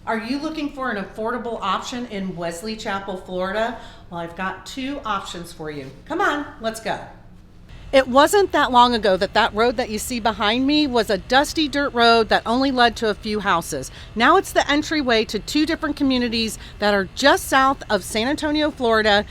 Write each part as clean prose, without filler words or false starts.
Are you looking for an affordable option in Wesley Chapel, Florida? Well, I've got two options for you. Come on, let's go. It wasn't that long ago that road that you see behind me was a dusty dirt road that only led to a few houses. Now it's the entryway to two different communities that are just south of San Antonio, Florida,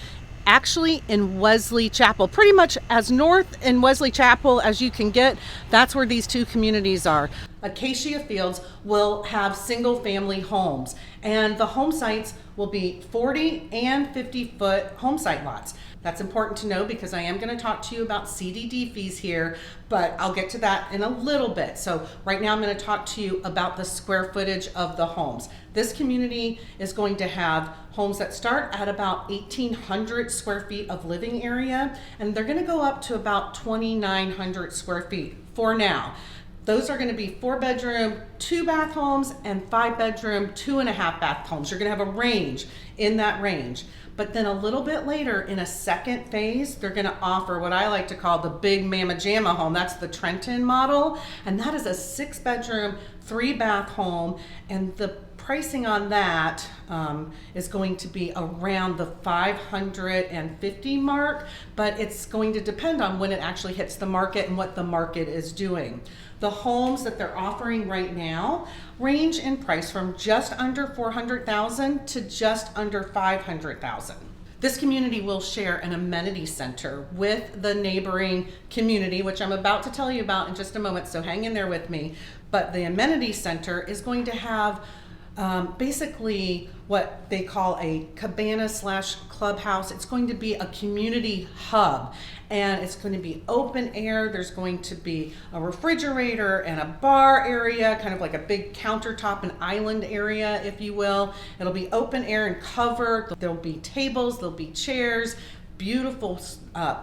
actually in Wesley Chapel. Pretty much as north in Wesley Chapel as you can get, that's where these two communities are. Acacia Fields will have single family homes, and the home sites will be 40 and 50-foot home site lots. That's important to know because I am going to talk to you about CDD fees here, but I'll get to that in a little bit. So right now I'm going to talk to you about the square footage of the homes. This community is going to have homes that start at about 1,800 square feet of living area, and they're going to go up to about 2,900 square feet for now. Those are going to be 4-bedroom, 2-bath homes and 5-bedroom, 2.5-bath homes. You're going to have a range in that range. But then a little bit later in a second phase, they're going to offer what I like to call the big mama jamma home. That's the Trenton model. And that is a 6-bedroom, 3-bath home. And the pricing on that is going to be around the $550 mark, but it's going to depend on when it actually hits the market and what the market is doing. The homes that they're offering right now range in price from just under $400,000 to just under $500,000. This community will share an amenity center with the neighboring community, which I'm about to tell you about in just a moment, so hang in there with me. But the amenity center is going to have basically what they call a cabana / clubhouse. It's going to be a community hub, and it's going to be open air. There's going to be a refrigerator and a bar area, kind of like a big countertop and island area, if you will. It'll be open air and covered. There'll be tables, there'll be chairs, beautiful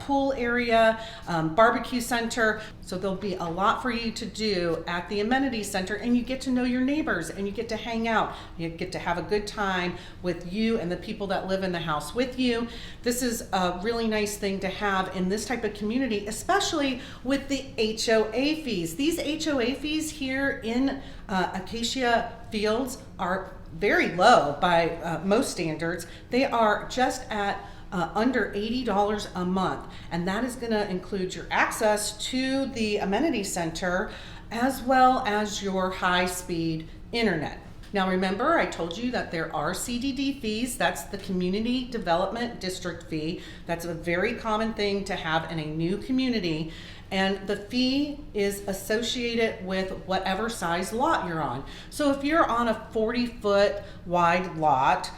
pool area, barbecue center. So there'll be a lot for you to do at the amenity center, and you get to know your neighbors and you get to hang out. You get to have a good time with you and the people that live in the house with you. This is a really nice thing to have in this type of community, especially with the HOA fees. These HOA fees here in Acacia Fields are very low by most standards. They are just at under $80 a month, and that is going to include your access to the amenity center as well as your high-speed internet. Now remember, I told you that there are CDD fees. That's the Community Development District fee. That's a very common thing to have in a new community, and the fee is associated with whatever size lot you're on. So if you're on a 40-foot wide lot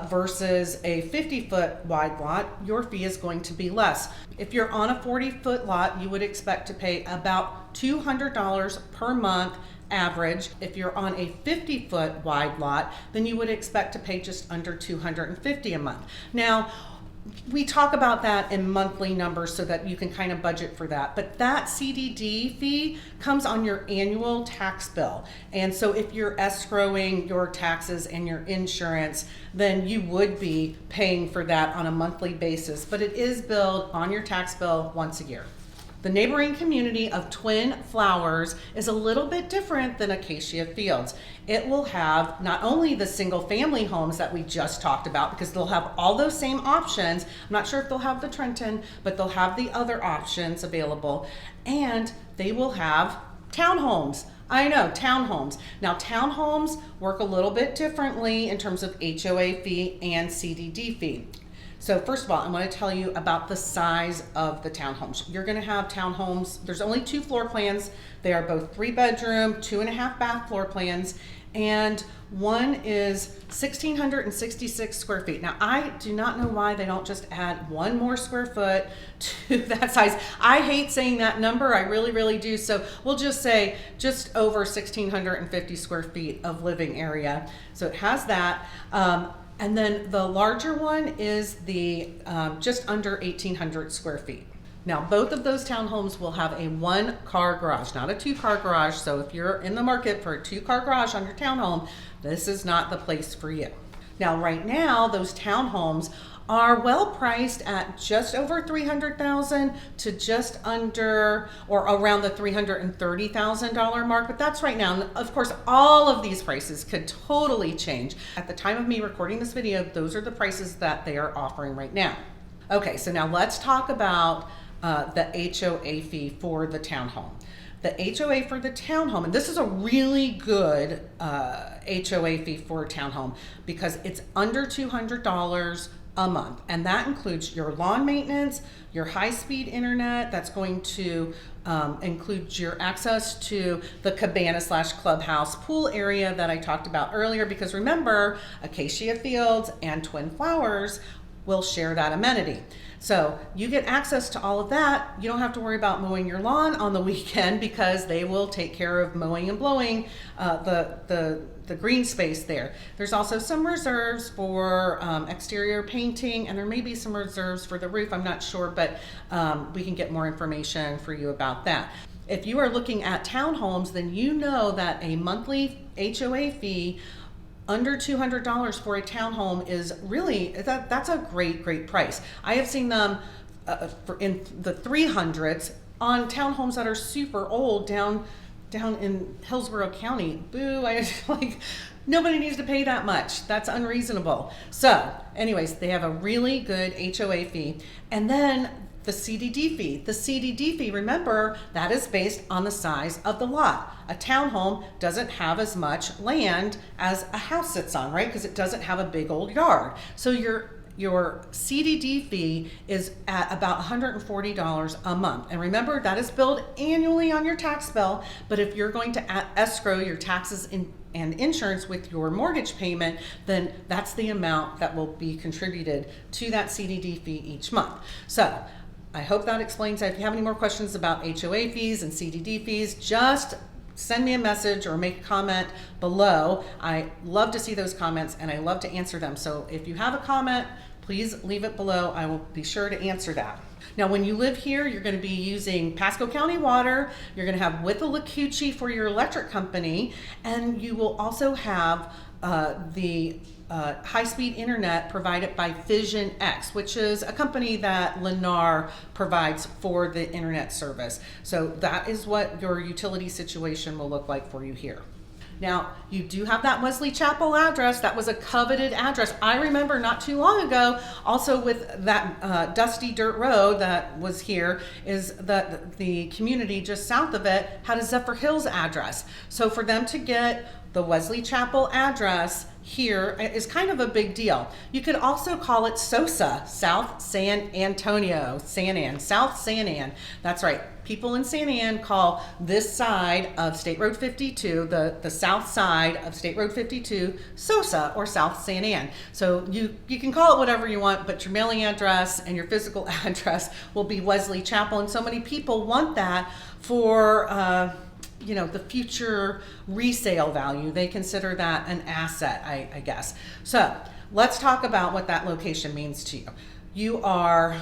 versus a 50-foot wide lot, your fee is going to be less. If you're on a 40-foot lot, you would expect to pay about $200 per month average. If you're on a 50-foot wide lot, then you would expect to pay just under $250 a month. Now, we talk about that in monthly numbers so that you can kind of budget for that. But that CDD fee comes on your annual tax bill. And so if you're escrowing your taxes and your insurance, then you would be paying for that on a monthly basis. But it is billed on your tax bill once a year. The neighboring community of TwinFlowers is a little bit different than Acacia Fields. It will have not only the single family homes that we just talked about, because they'll have all those same options. I'm not sure if they'll have the Trenton, but they'll have the other options available. And they will have townhomes. I know, townhomes. Now, townhomes work a little bit differently in terms of HOA fee and CDD fee. So first of all, I'm going to tell you about the size of the townhomes. You're going to have townhomes. There's only 2 floor plans. They are both 3-bedroom, 2.5-bath floor plans, and one is 1,666 square feet. Now, I do not know why they don't just add 1 more square foot to that size. I hate saying that number. I really, really do. So we'll just say just over 1,650 square feet of living area. So it has that. And then the larger one is the just under 1,800 square feet. Now, both of those townhomes will have a 1-car garage, not a 2-car garage. So if you're in the market for a 2-car garage on your townhome, this is not the place for you. Now, right now, those townhomes are well priced at just over $300,000 to just under or around the $330,000 mark, but that's right now. And of course, all of these prices could totally change. At the time of me recording this video, those are the prices that they are offering right now. Okay, so now let's talk about the HOA fee for the townhome. The HOA for the townhome, and this is a really good HOA fee for a townhome because it's under $200 a month, and that includes your lawn maintenance, your high-speed internet. That's going to include your access to the cabana/clubhouse pool area that I talked about earlier, because remember, Acacia Fields and TwinFlowers will share that amenity. So you get access to all of that. You don't have to worry about mowing your lawn on the weekend because they will take care of mowing and blowing the green space there. There's also some reserves for exterior painting, and there may be some reserves for the roof. I'm not sure, but we can get more information for you about that. If you are looking at townhomes, then you know that a monthly HOA fee under $200 for a townhome is really, that's a great price. I have seen them in the 300s on townhomes that are super old down in Hillsborough County. Boo, nobody needs to pay that much. That's unreasonable. So anyways, they have a really good HOA fee. And then the CDD fee. The CDD fee, remember, that is based on the size of the lot. A townhome doesn't have as much land as a house sits on, right? Because it doesn't have a big old yard. So your CDD fee is at about $140 a month. And remember, that is billed annually on your tax bill, but if you're going to escrow your taxes and insurance with your mortgage payment, then that's the amount that will be contributed to that CDD fee each month. So I hope that explains that. If you have any more questions about HOA fees and CDD fees, just send me a message or make a comment below. I love to see those comments and I love to answer them. So if you have a comment, please leave it below. I will be sure to answer that. Now, when you live here, you're going to be using Pasco County water. You're going to have WESLEY for your electric company, and you will also have the high-speed internet provided by Vision X, which is a company that Lennar provides for the internet service. So that is what your utility situation will look like for you here. Now, you do have that WESLEY Chapel address. That was a coveted address. I remember not too long ago, also with that dusty dirt road that was here, is that the community just south of it had a Zephyr Hills address. So for them to get the WESLEY Chapel address here is kind of a big deal. You could also call it SOSA, South San Antonio, South San An. That's right. People in San An call this side of State Road 52, the south side of State Road 52, SOSA, or South San An. So you can call it whatever you want, but your mailing address and your physical address will be WESLEY Chapel. And so many people want that for the future resale value. They consider that an asset, I guess. So let's talk about what that location means to you. You are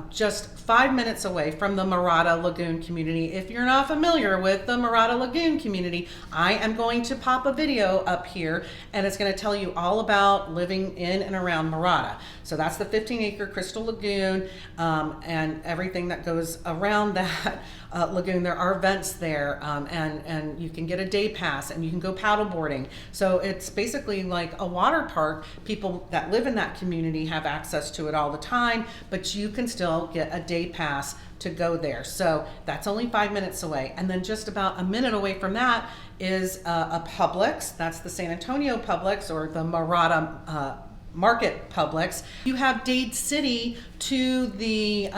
just 5 minutes away from the Mirada Lagoon community. If you're not familiar with the Mirada Lagoon community, I am going to pop a video up here and it's going to tell you all about living in and around Mirada. So that's the 15-acre Crystal Lagoon and everything that goes around that lagoon. There are events there and you can get a day pass and you can go paddle boarding. So it's basically like a water park. People that live in that community have access to it all the time, but you can still get a day pass to go there. So that's only 5 minutes away. And then just about a minute away from that is a Publix. That's the San Antonio Publix, or the Mirada Market Publix. You have Dade City to the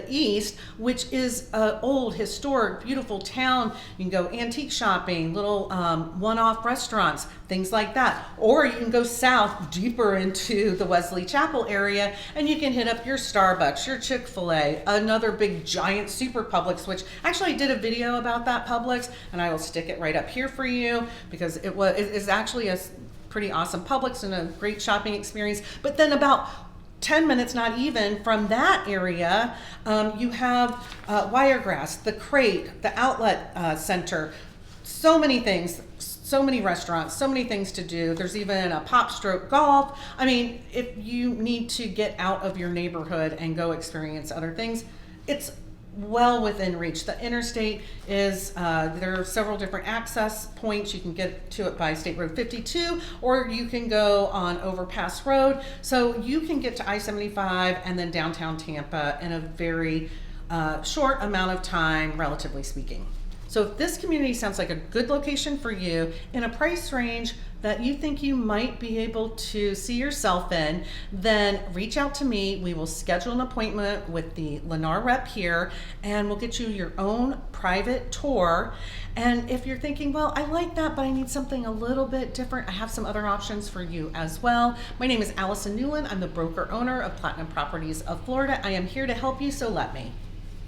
east, which is an old, historic, beautiful town. You can go antique shopping, little one-off restaurants, things like that. Or you can go south, deeper into the WESLEY Chapel area, and you can hit up your Starbucks, your Chick-fil-A, another big giant super Publix, which actually I did a video about that Publix, and I will stick it right up here for you because it's actually a pretty awesome Publix and a great shopping experience. But then about 10 minutes, not even, from that area, you have Wiregrass, the Crate, the Outlet Center, so many things, so many restaurants, so many things to do. There's even a pop stroke golf. I mean, if you need to get out of your neighborhood and go experience other things, it's well within reach. The interstate is, there are several different access points. You can get to it by State Road 52, or you can go on Overpass Road. So you can get to I-75 and then downtown Tampa in a very short amount of time, relatively speaking. So if this community sounds like a good location for you in a price range that you think you might be able to see yourself in, then reach out to me. We will schedule an appointment with the Lennar rep here, and we'll get you your own private tour. And if you're thinking, well, I like that, but I need something a little bit different, I have some other options for you as well. My name is Allison Newlon. I'm the broker owner of Platinum Properties of Florida. I am here to help you, so let me.